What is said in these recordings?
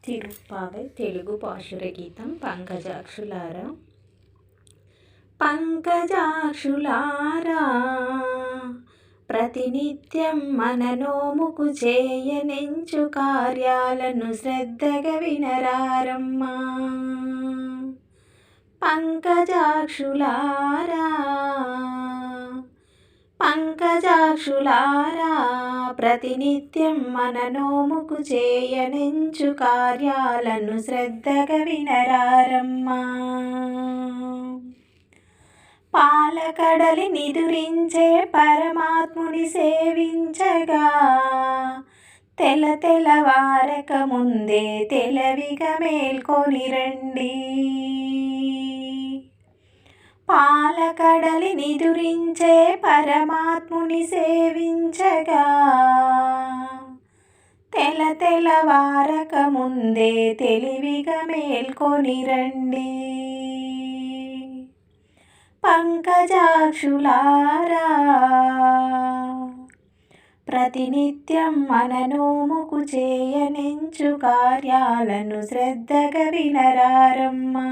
తిరుప్పావై తెలుగు పాశుర గీతం. పంకజాక్షులారా పంకజాక్షులారా ప్రతినిత్యం మననోముకు చేయనెంచు కార్యాలను శ్రద్ధగా వినరారమ్మా. పంకజాక్షులారా పంకజాక్షులారా ప్రతినిత్యం మననోముకు చేయనెంచు కార్యాలను శ్రద్ధగా వినరారమ్మా. పాలకడలి నిదురించే పరమాత్ముని సేవించగా తెల్లవారక ముందే తెలివిగా మేల్కొని రండి. పాలకడలి నిదురించే పరమాత్ముని సేవించగా తెల్లవారక ముందే తెలివిగా మేల్కొని రండి. పంకజాక్షులారా ప్రతినిత్యం మననోముకు చేయనెంచు కార్యాలను శ్రద్ధగా వినరారమ్మా.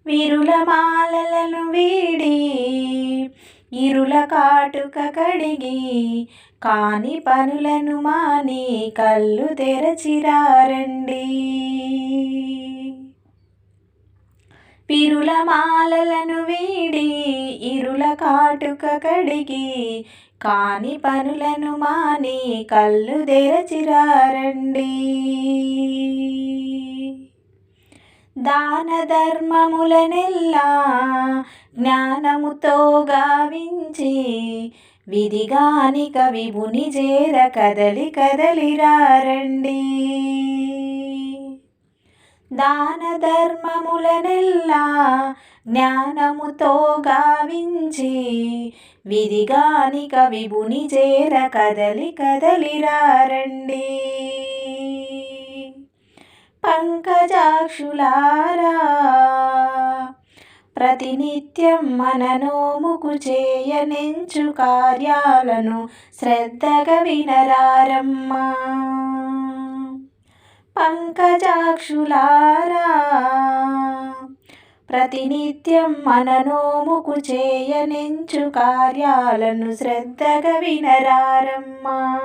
విరుల మాలలను వీడి ఇరుల కాటుక కడిగి కాని పనులను మాని కళ్ళు తెరచిరారండి. పిరుల మాలలను వీడి ఇరుల కాటుక కడిగి కాని పనులను మాని కళ్ళు తెరచిరారండి. దాన ధర్మములనెల్లా జ్ఞానముతో గావించి విధిగానిక విభుని చేర కదలిరారండి. దాన ధర్మములనెల్లా జ్ఞానముతో గావించి విధిగానిక విభుని చేర కదలిరారండి. పంకజాక్షులారా ప్రతినిత్యం మననోముకు చేయనెంచు కార్యాలను శ్రద్ధగా వినరారమ్మా. పంకజాక్షులారా ప్రతినిత్యం మననోముకు చేయనెంచు కార్యాలను శ్రద్ధగా వినరారమ్మా.